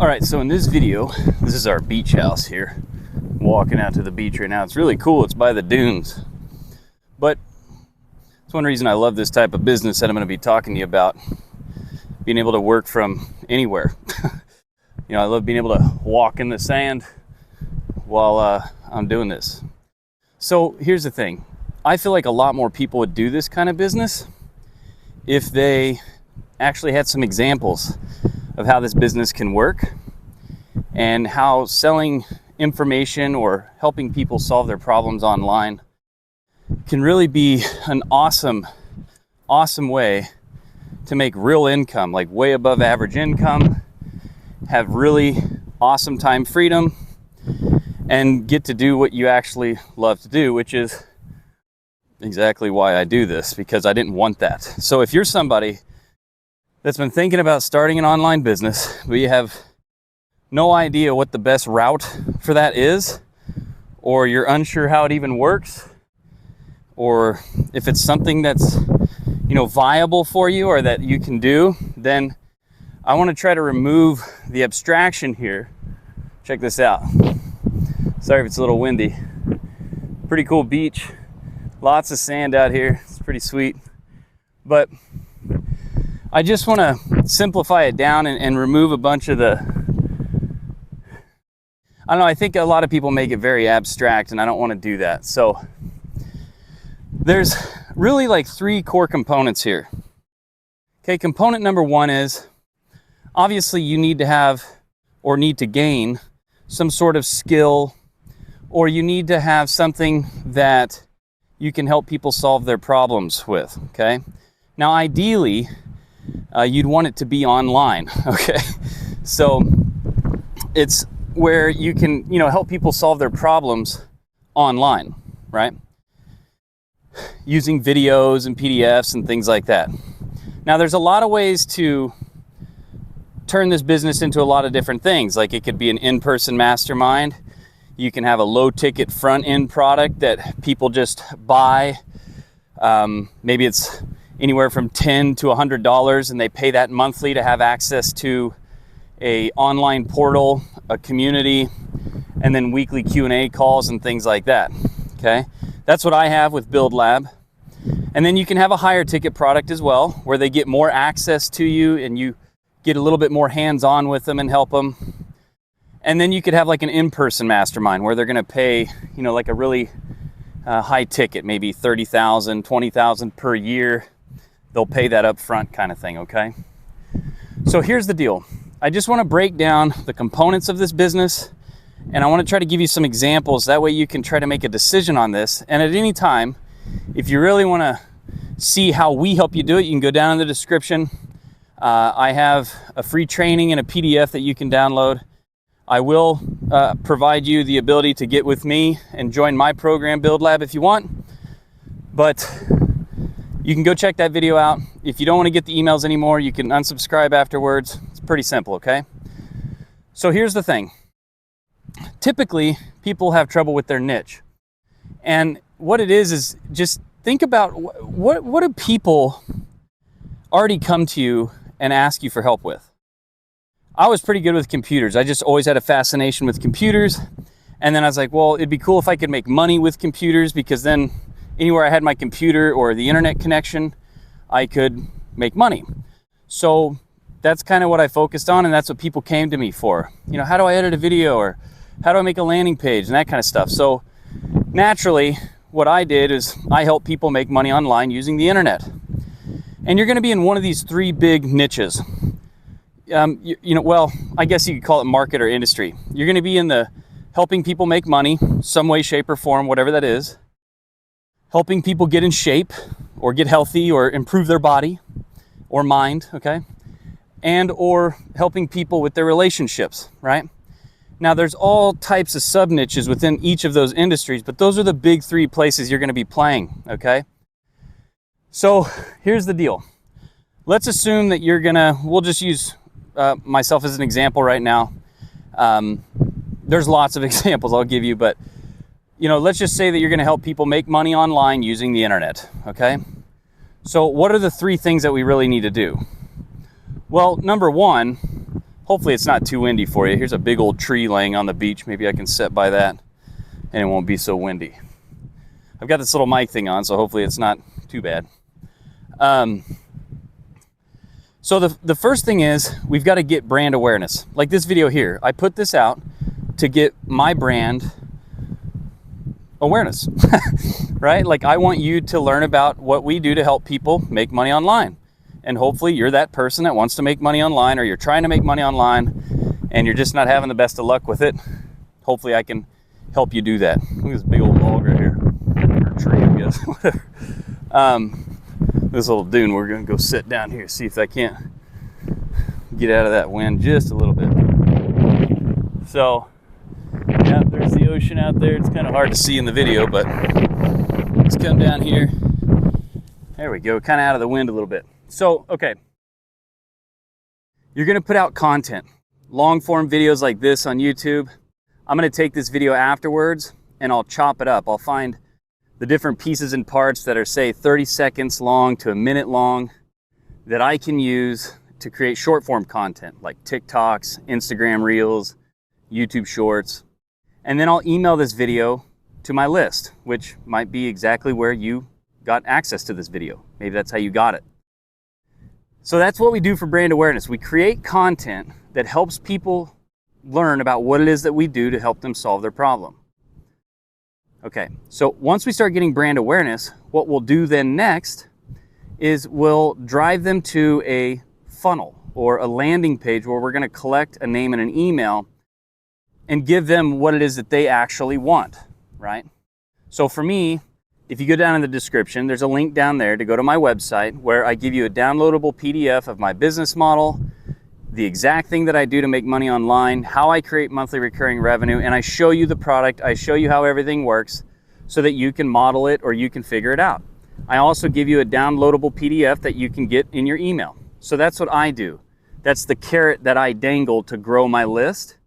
All right, so in this video, this is our beach house here. I'm walking out to the beach right now. It's really cool. It's by the dunes. But it's one reason I love this type of business that I'm going to be talking to you about. Being able to work from anywhere. I love being able to walk in the sand while I'm doing this. So here's the thing. I feel like a lot more people would do this kind of business if they actually had some examples of how this business can work and how selling information or helping people solve their problems online can really be an awesome way to make real income, like way above average income, have really awesome time freedom, and get to do what you actually love to do, which is exactly why I do this, because I didn't want that. So if you're somebody that's been thinking about starting an online business, but you have no idea what the best route for that is, or you're unsure how it even works, or if it's something that's, viable for you or that you can do, then I want to try to remove the abstraction here. Check this out. Sorry if it's a little windy. Pretty cool beach. Lots of sand out here. It's pretty sweet. But I just want to simplify it down and remove a bunch of the, I don't know, I think a lot of people make it very abstract, and I don't want to do that. So there's really like three core components here. Okay, component number one is, obviously you need to have or need to gain some sort of skill, or you need to have something that you can help people solve their problems with, okay? Now, ideally, you'd want it to be online, okay? So it's where you can, help people solve their problems online, right? Using videos and PDFs and things like that. Now, there's a lot of ways to turn this business into a lot of different things. Like, it could be an in-person mastermind. You can have a low-ticket front-end product that people just buy. Maybe it's anywhere from $10 to $100, and they pay that monthly to have access to a online portal, a community, and then weekly Q&A calls and things like that. Okay, that's what I have with Build Lab. And then you can have a higher ticket product as well, where they get more access to you and you get a little bit more hands-on with them and help them. And then you could have like an in-person mastermind where they're going to pay, like a really high ticket, maybe $30,000, $20,000 per year. They'll pay that up front kind of thing, okay? So here's the deal. I just want to break down the components of this business, and I want to try to give you some examples. That way you can try to make a decision on this. And at any time, if you really want to see how we help you do it, you can go down in the description. I have a free training and a PDF that you can download. I will provide you the ability to get with me and join my program, Build Lab, if you want. But you can go check that video out. If you don't want to get the emails anymore, you can unsubscribe afterwards. It's pretty simple, okay? So here's the thing. Typically, people have trouble with their niche. And what it is just think about what do people already come to you and ask you for help with? I was pretty good with computers. I just always had a fascination with computers. And then I was like, well, it'd be cool if I could make money with computers, because then anywhere I had my computer or the internet connection, I could make money. So that's kind of what I focused on, and that's what people came to me for. How do I edit a video, or how do I make a landing page, and that kind of stuff. So naturally, what I did is I help people make money online using the internet. And you're going to be in one of these three big niches. Well, I guess you could call it market or industry. You're going to be in the helping people make money, some way, shape, or form, whatever that is. Helping people get in shape, or get healthy, or improve their body or mind, okay? And or helping people with their relationships, right? Now, there's all types of sub-niches within each of those industries, but those are the big three places you're going to be playing, okay? So here's the deal. Let's assume that we'll just use myself as an example right now. There's lots of examples I'll give you, but let's just say that you're going to help people make money online using the internet, okay? So what are the three things that we really need to do? Well, number one, Hopefully it's not too windy for you. Here's a big old tree laying on the beach. Maybe I can sit by that and it won't be so windy. I've got this little mic thing on, so hopefully it's not too bad. So the first thing is we've got to get brand awareness. Like this video here, I put this out to get my brand awareness, right? Like I want you to learn about what we do to help people make money online. And hopefully you're that person that wants to make money online, or you're trying to make money online and you're just not having the best of luck with it. Hopefully I can help you do that. Look at this big old log right here, or tree, I guess, whatever. This little dune, we're gonna go sit down here, see if I can't get out of that wind just a little bit. So, yeah, there's the ocean out there. It's kind of hard to see in the video, but let's come down here. There we go, kind of out of the wind a little bit. So, okay, you're gonna put out content, long form videos like this on YouTube. I'm gonna take this video afterwards and I'll chop it up. I'll find the different pieces and parts that are, say, 30 seconds long to a minute long that I can use to create short form content like TikToks, Instagram Reels, YouTube Shorts. And then I'll email this video to my list, which might be exactly where you got access to this video. Maybe that's how you got it. So that's what we do for brand awareness. We create content that helps people learn about what it is that we do to help them solve their problem. Okay, so once we start getting brand awareness, what we'll do then next is we'll drive them to a funnel or a landing page where we're going to collect a name and an email and give them what it is that they actually want, right? So for me, if you go down in the description, there's a link down there to go to my website where I give you a downloadable PDF of my business model, the exact thing that I do to make money online, how I create monthly recurring revenue, and I show you the product, I show you how everything works so that you can model it or you can figure it out. I also give you a downloadable PDF that you can get in your email. So that's what I do. That's the carrot that I dangle to grow my list.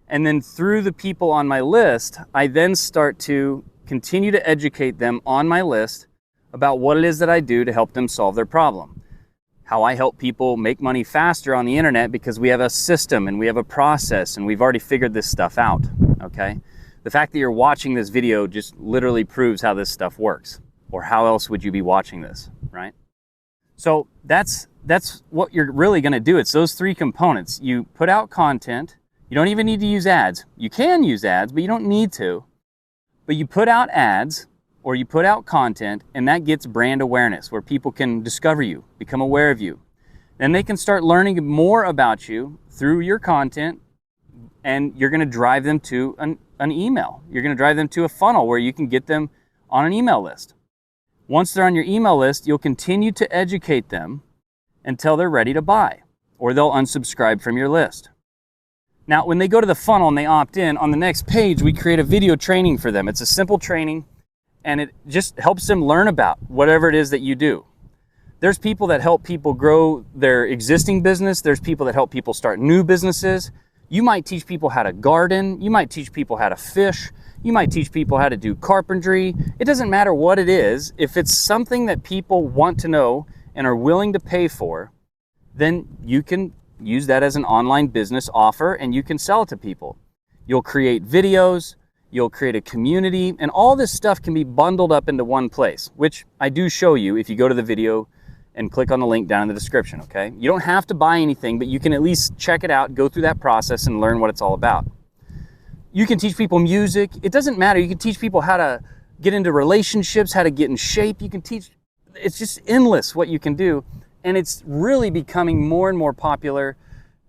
And then through the people on my list, I then start to continue to educate them on my list about what it is that I do to help them solve their problem. How I help people make money faster on the internet because we have a system and we have a process and we've already figured this stuff out, okay? The fact that you're watching this video just literally proves how this stuff works, or how else would you be watching this, right? So that's what you're really gonna do. It's those three components. You put out content. You don't even need to use ads. You can use ads, but you don't need to. But you put out ads, or you put out content, and that gets brand awareness where people can discover you, become aware of you. Then they can start learning more about you through your content, and you're gonna drive them to an email. You're gonna drive them to a funnel where you can get them on an email list. Once they're on your email list, you'll continue to educate them until they're ready to buy, or they'll unsubscribe from your list. Now, when they go to the funnel and they opt in, on the next page, we create a video training for them. It's a simple training, and it just helps them learn about whatever it is that you do. There's people that help people grow their existing business. There's people that help people start new businesses. You might teach people how to garden. You might teach people how to fish. You might teach people how to do carpentry. It doesn't matter what it is. If it's something that people want to know and are willing to pay for, then you can use that as an online business offer and you can sell it to people. You'll create videos, you'll create a community, and all this stuff can be bundled up into one place, which I do show you if you go to the video and click on the link down in the description, okay? You don't have to buy anything, but you can at least check it out, go through that process and learn what it's all about. You can teach people music. It doesn't matter. You can teach people how to get into relationships, how to get in shape. You can teach, it's just endless what you can do. And it's really becoming more and more popular.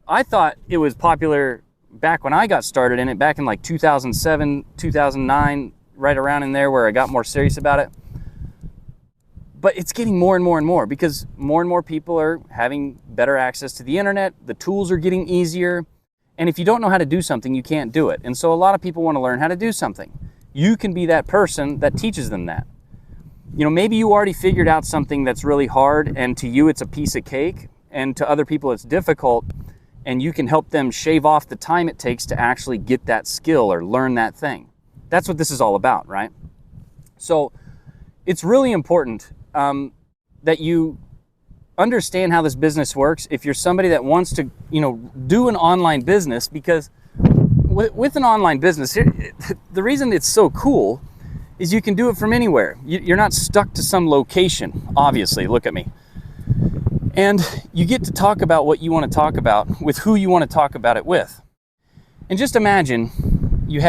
I thought it was popular back when I got started in it, back in like 2007, 2009, right around in there where I got more serious about it. But it's getting more and more and more because more and more people are having better access to the internet. The tools are getting easier. And if you don't know how to do something, you can't do it. And so a lot of people want to learn how to do something. You can be that person that teaches them that. You know, maybe you already figured out something that's really hard and to you it's a piece of cake and to other people it's difficult, and you can help them shave off the time it takes to actually get that skill or learn that thing. That's what this is all about, right? So it's really important that you understand how this business works, if you're somebody that wants to, do an online business, because with an online business, the reason it's so cool is you can do it from anywhere. You're not stuck to some location, obviously. Look at me. And you get to talk about what you want to talk about with who you want to talk about it with. And just imagine you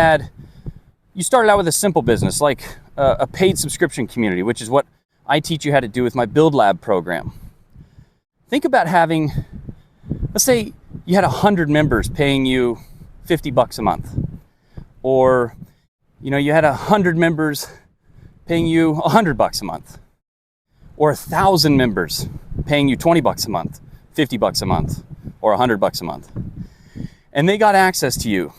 started out with a simple business, like a paid subscription community, which is what I teach you how to do with my Build Lab program. Think about having, let's say you had 100 members paying you $50 a month, or you had 100 members paying you $100 a month, or 1,000 members paying you $20 a month, $50 a month, or $100 a month. And they got access to you.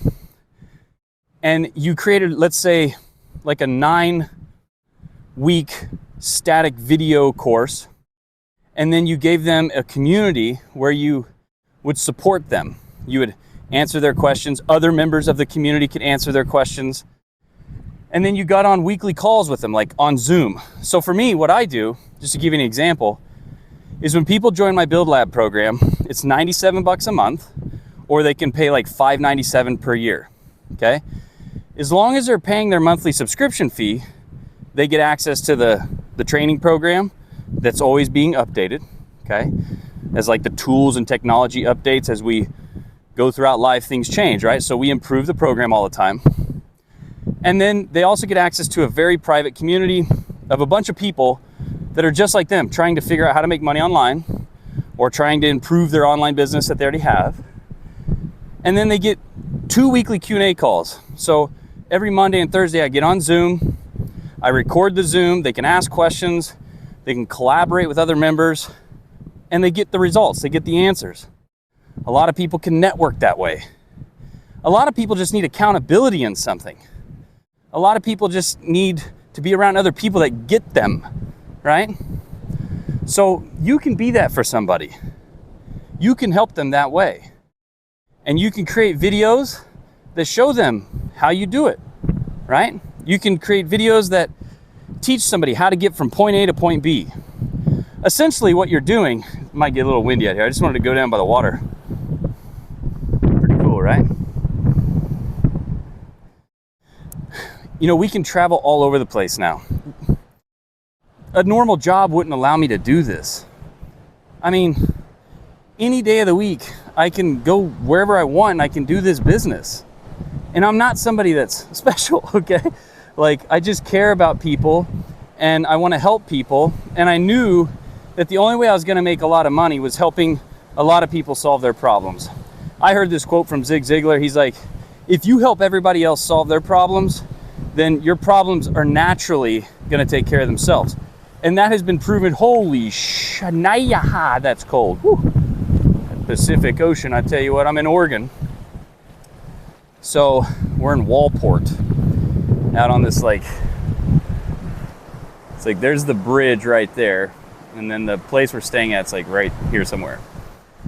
And you created, let's say, like a 9-week static video course. And then you gave them a community where you would support them. You would answer their questions. Other members of the community could answer their questions. And then you got on weekly calls with them, like on Zoom. So for me, what I do, just to give you an example, is when people join my Build Lab program, it's $97 a month, or they can pay like $597 per year, okay? As long as they're paying their monthly subscription fee, they get access to the training program that's always being updated, okay? As like the tools and technology updates as we go throughout life, things change, right? So we improve the program all the time. And then they also get access to a very private community of a bunch of people that are just like them, trying to figure out how to make money online or trying to improve their online business that they already have. And then they get 2 weekly Q&A calls. So every Monday and Thursday I get on Zoom, I record the Zoom, they can ask questions, they can collaborate with other members, and they get the results, they get the answers. A lot of people can network that way. A lot of people just need accountability in something. A lot of people just need to be around other people that get them, right? So you can be that for somebody. You can help them that way. And you can create videos that show them how you do it, right? You can create videos that teach somebody how to get from point A to point B. Essentially what you're doing, it might get a little windy out here. I just wanted to go down by the water. Pretty cool, right? We can travel all over the place now. A normal job wouldn't allow me to do this. I mean, any day of the week, I can go wherever I want and I can do this business. And I'm not somebody that's special, okay? Like, I just care about people and I want to help people. And I knew that the only way I was going to make a lot of money was helping a lot of people solve their problems. I heard this quote from Zig Ziglar. He's like, if you help everybody else solve their problems, then your problems are naturally going to take care of themselves. And that has been proven. Holy shanayaha, that's cold. Woo. Pacific Ocean, I tell you what, I'm in Oregon. So we're in Walport, out on this like, it's like there's the bridge right there, and then the place we're staying at, it's like right here somewhere.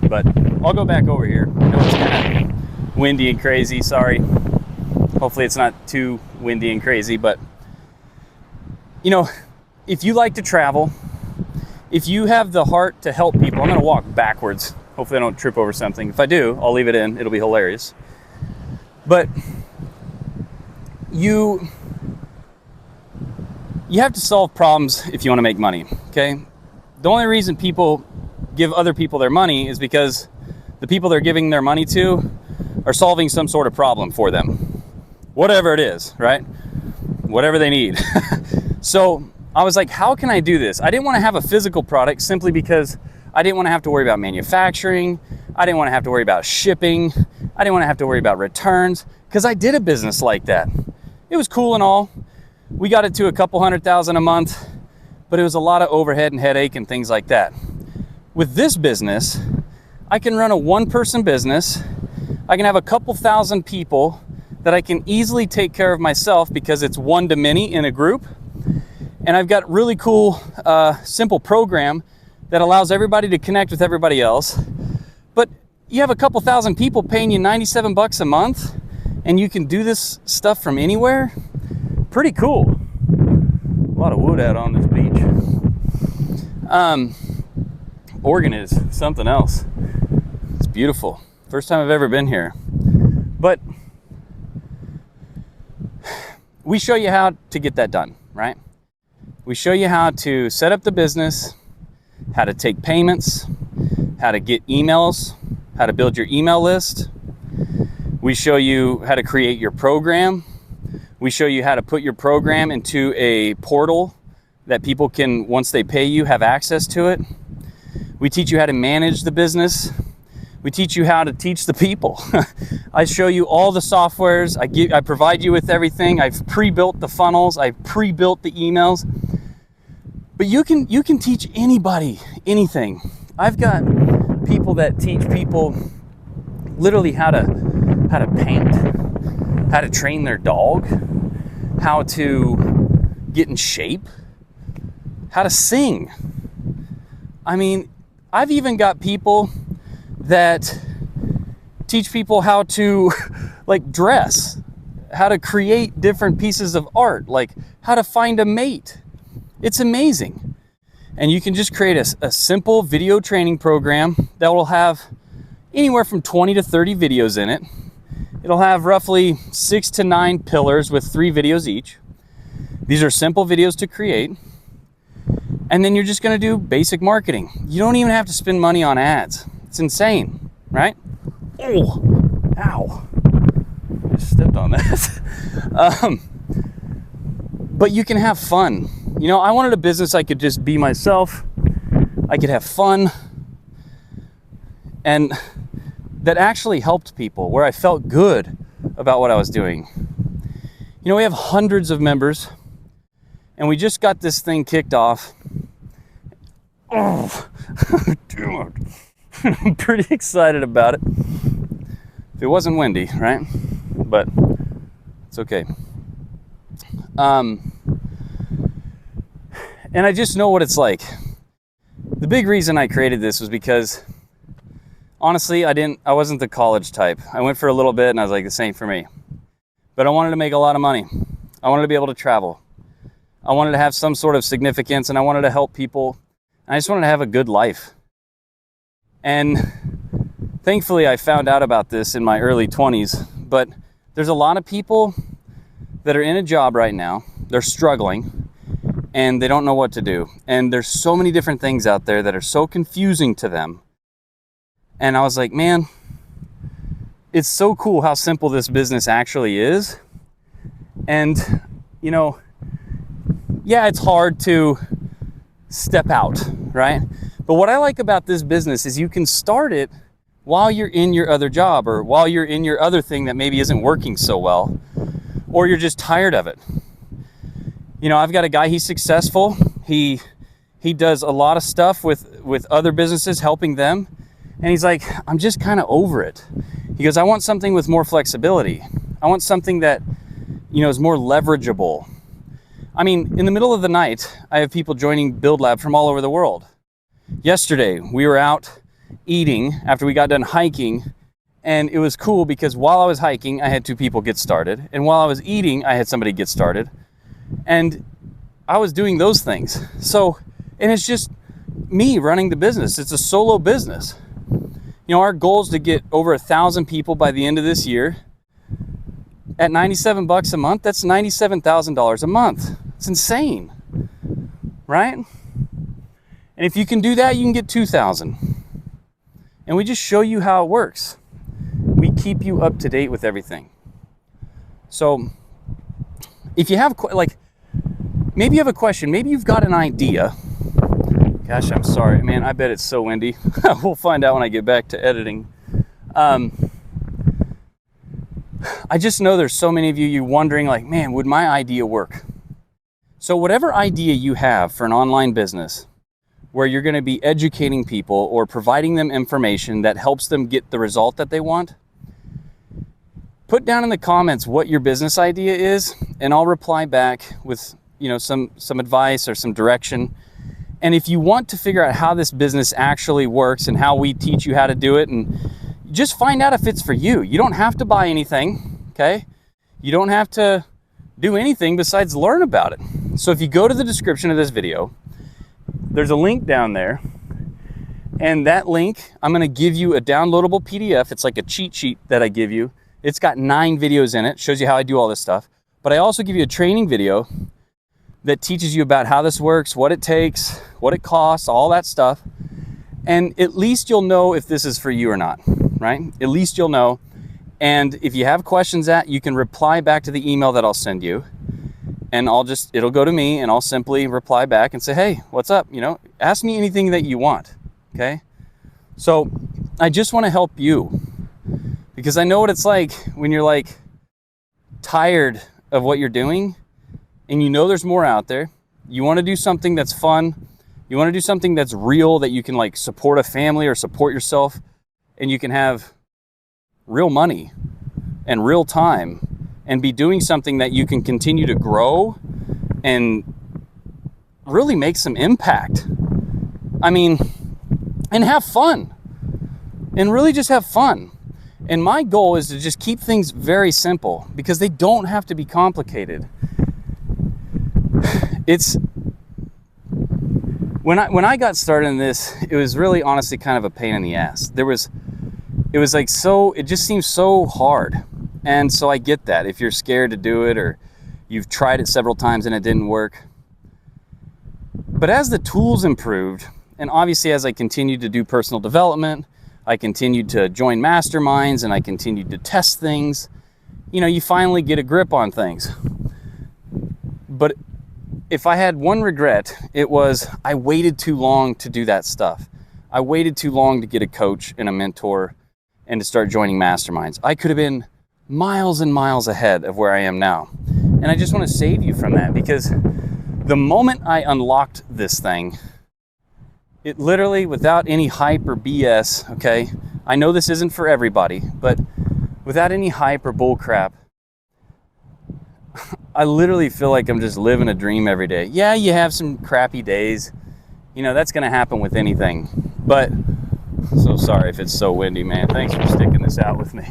But I'll go back over here. I know it's kind of windy and crazy, sorry. Hopefully it's not too windy and crazy, but if you like to travel, if you have the heart to help people, I'm gonna walk backwards. Hopefully I don't trip over something. If I do, I'll leave it in. It'll be hilarious. But you have to solve problems if you want to make money, okay? The only reason people give other people their money is because the people they're giving their money to are solving some sort of problem for them. Whatever it is, right? Whatever they need. So I was like, how can I do this? I didn't want to have a physical product simply because I didn't want to have to worry about manufacturing. I didn't want to have to worry about shipping. I didn't want to have to worry about returns, because I did a business like that. It was cool and all. We got it to a couple $100,000 a month, but it was a lot of overhead and headache and things like that. With this business, I can run a one-person business. I can have a couple thousand people that I can easily take care of myself because it's one to many in a group. And I've got really cool, simple program that allows everybody to connect with everybody else. But you have a couple thousand people paying you $97 a month, and you can do this stuff from anywhere. Pretty cool. A lot of wood out on this beach. Oregon is something else. It's beautiful. First time I've ever been here. But we show you how to get that done, right? We show you how to set up the business, how to take payments, how to get emails, how to build your email list. We show you how to create your program. We show you how to put your program into a portal that people can, once they pay you, have access to it. We teach you how to manage the business. We teach you how to teach the people. I show you all the softwares. I provide you with everything. I've pre-built the funnels. I've pre-built the emails. But you can teach anybody anything. I've got people that teach people literally how to paint, how to train their dog, how to get in shape, how to sing. I mean, I've even got people that teach people how to like dress, how to create different pieces of art, like how to find a mate. It's amazing. And you can just create a simple video training program that will have anywhere from 20 to 30 videos in it. It'll have roughly 6 to 9 pillars with 3 videos each. These are simple videos to create. And then you're just going to do basic marketing. You don't even have to spend money on ads. It's insane, right? Oh, ow. I just stepped on that. But you can have fun. You know, I wanted a business I could just be myself. I could have fun. And that actually helped people, where I felt good about what I was doing. You know, we have hundreds of members, and we just got this thing kicked off. Oh, dude. I'm pretty excited about it. If it wasn't windy, right? But it's okay. And I just know what it's like. The big reason I created this was because, honestly, I wasn't the college type. I went for a little bit and I was like, this ain't for me. But I wanted to make a lot of money. I wanted to be able to travel. I wanted to have some sort of significance, and I wanted to help people. And I just wanted to have a good life. And thankfully, I found out about this in my early 20s. But there's a lot of people that are in a job right now. They're struggling and they don't know what to do. And there's so many different things out there that are so confusing to them. And I was like, man, it's so cool how simple this business actually is. And, you know, yeah, it's hard to step out, right? But what I like about this business is you can start it while you're in your other job, or while you're in your other thing that maybe isn't working so well, or you're just tired of it. You know, I've got a guy, he's successful. He does a lot of stuff with other businesses, helping them. And he's like, I'm just kind of over it. He goes, I want something with more flexibility. I want something that, you know, is more leverageable. I mean, in the middle of the night, I have people joining Build Lab from all over the world. Yesterday, we were out eating after we got done hiking, and it was cool because while I was hiking, I had 2 people get started. And while I was eating, I had somebody get started. And I was doing those things. So, and it's just me running the business. It's a solo business. You know, our goal is to get over 1,000 people by the end of this year. At $97 a month, that's $97,000 a month. It's insane, right? And if you can do that, you can get 2,000. And we just show you how it works. We keep you up to date with everything. So if you have, like, maybe you have a question, maybe you've got an idea. Gosh, I'm sorry, man, I bet it's so windy. We'll find out when I get back to editing. I just know there's so many of you wondering, like, man, would my idea work? So whatever idea you have for an online business where you're going to be educating people or providing them information that helps them get the result that they want, put down in the comments what your business idea is, and I'll reply back with, you know, some advice or some direction. And if you want to figure out how this business actually works and how we teach you how to do it, and just find out if it's for you. You don't have to buy anything, okay? You don't have to do anything besides learn about it. So if you go to the description of this video, there's a link down there, And that link, I'm going to give you a downloadable PDF. It's like a cheat sheet that I give you. It's got 9 videos in it, shows you how I do all this stuff. But I also give you a training video that teaches you about how this works, what it takes, what it costs, all that stuff. And at least you'll know if this is for you or not, right? At least you'll know. And if you have questions you can reply back to the email that I'll send you. And it'll go to me and I'll simply reply back and say, hey, what's up? Ask me anything that you want, okay? So I just want to help you, because I know what it's like when you're like tired of what you're doing and there's more out there. You want to do something that's fun. You want to do something that's real, that you can like support a family or support yourself, and you can have real money and real time and be doing something that you can continue to grow and really make some impact. And have fun. And really just have fun. And my goal is to just keep things very simple, because they don't have to be complicated. When I got started in this, it was really honestly kind of a pain in the ass. It just seems so hard. And so I get that if you're scared to do it, or you've tried it several times and it didn't work. But as the tools improved, and obviously as I continued to do personal development, I continued to join masterminds, and I continued to test things, you finally get a grip on things. But if I had one regret, it was I waited too long to do that stuff. I waited too long to get a coach and a mentor and to start joining masterminds. I could have been miles and miles ahead of where I am now. And I just want to save you from that, because the moment I unlocked this thing, it literally, without any hype or BS, okay? I know this isn't for everybody, but without any hype or bull crap, I literally feel like I'm just living a dream every day. Yeah, you have some crappy days. That's going to happen with anything. But, so sorry if it's so windy, man. Thanks for sticking this out with me.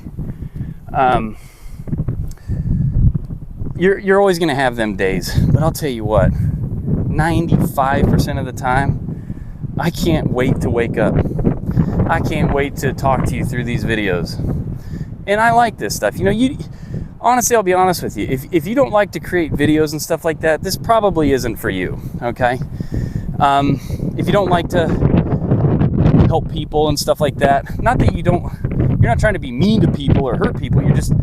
You're always going to have them days. But I'll tell you what, 95% of the time, I can't wait to wake up. I can't wait to talk to you through these videos. And I like this stuff. Honestly, I'll be honest with you. If you don't like to create videos and stuff like that, this probably isn't for you, okay? If you don't like to help people and stuff like that, not that you're not trying to be mean to people or hurt people, you're just,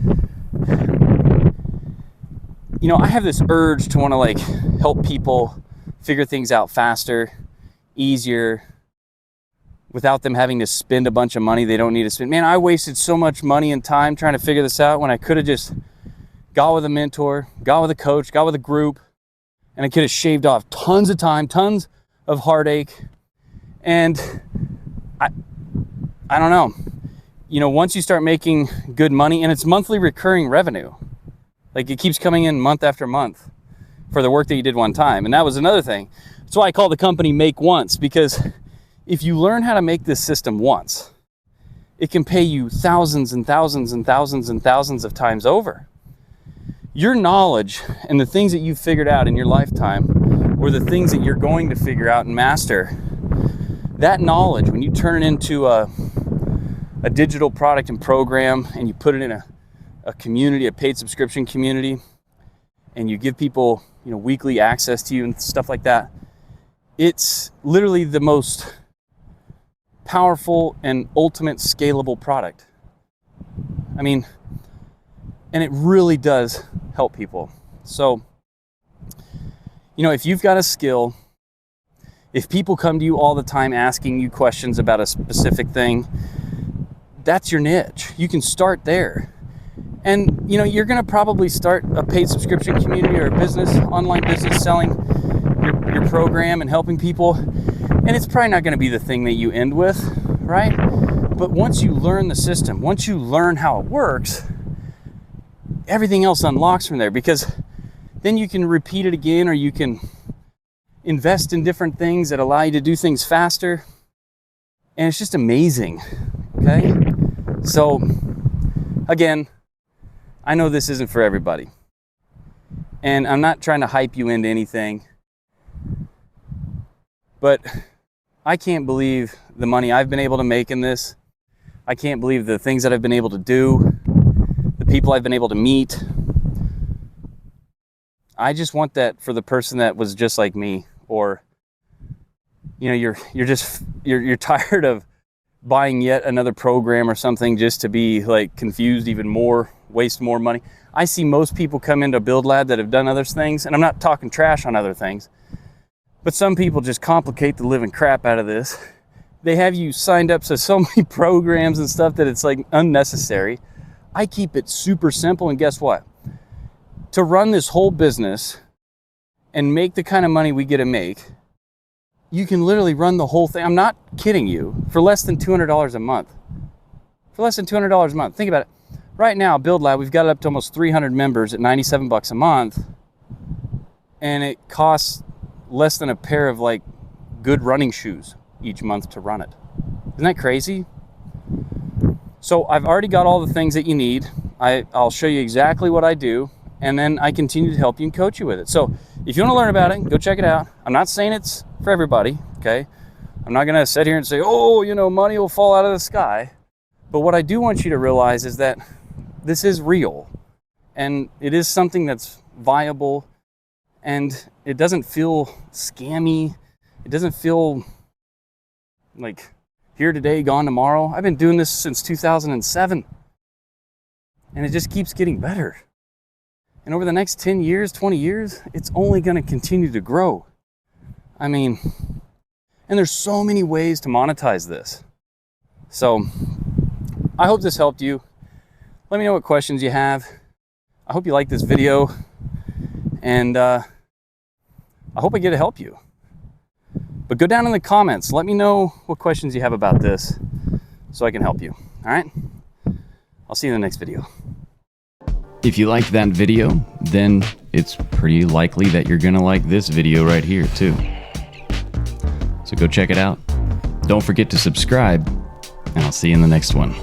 I have this urge to want to like help people figure things out faster, easier, without them having to spend a bunch of money they don't need to spend. Man, I wasted so much money and time trying to figure this out when I could have just got with a mentor, got with a coach, got with a group, and I could have shaved off tons of time, tons of heartache. And I don't know. Once you start making good money, and it's monthly recurring revenue, like it keeps coming in month after month for the work that you did one time. And that was another thing. That's why I call the company Make Once, because if you learn how to make this system once, it can pay you thousands and thousands and thousands and thousands of times over. Your knowledge and the things that you've figured out in your lifetime, or the things that you're going to figure out and master, that knowledge, when you turn it into a digital product and program, and you put it in a community, a paid subscription community, and you give people, weekly access to you and stuff like that, it's literally the most powerful and ultimate scalable product. And it really does help people. So, if you've got a skill, if people come to you all the time asking you questions about a specific thing, that's your niche. You can start there. And, you're going to probably start a paid subscription community or a business, online business, selling your program and helping people. And it's probably not going to be the thing that you end with, right? But once you learn the system, once you learn how it works, everything else unlocks from there, because then you can repeat it again, or you can invest in different things that allow you to do things faster. And it's just amazing, okay? So, again, I know this isn't for everybody. And I'm not trying to hype you into anything. But I can't believe the money I've been able to make in this. I can't believe the things that I've been able to do, the people I've been able to meet. I just want that for the person that was just like me, or, you know, you're tired of buying yet another program or something just to be like confused even more, waste more money. I see most people come into Build Lab that have done other things, and I'm not talking trash on other things, but some people just complicate the living crap out of this. They have you signed up to so many programs and stuff that it's like unnecessary. I keep it super simple, and guess what? To run this whole business and make the kind of money we get to make, you can literally run the whole thing. I'm not kidding you. For less than $200 a month. For less than $200 a month. Think about it. Right now, Build Lab, we've got it up to almost 300 members at $97 a month. And it costs less than a pair of like good running shoes each month to run it. Isn't that crazy? So I've already got all the things that you need. I'll show you exactly what I do. And then I continue to help you and coach you with it. So if you want to learn about it, go check it out. I'm not saying it's for everybody, okay? I'm not going to sit here and say, oh, you know, money will fall out of the sky. But what I do want you to realize is that this is real. And it is something that's viable. And it doesn't feel scammy. It doesn't feel like here today, gone tomorrow. I've been doing this since 2007. And it just keeps getting better. And over the next 10 years, 20 years, it's only going to continue to grow. I mean, and there's so many ways to monetize this. So I hope this helped you. Let me know what questions you have. I hope you like this video. And I hope I get to help you. But go down in the comments. Let me know what questions you have about this so I can help you. All right? I'll see you in the next video. If you liked that video, then it's pretty likely that you're gonna like this video right here too. So go check it out. Don't forget to subscribe, and I'll see you in the next one.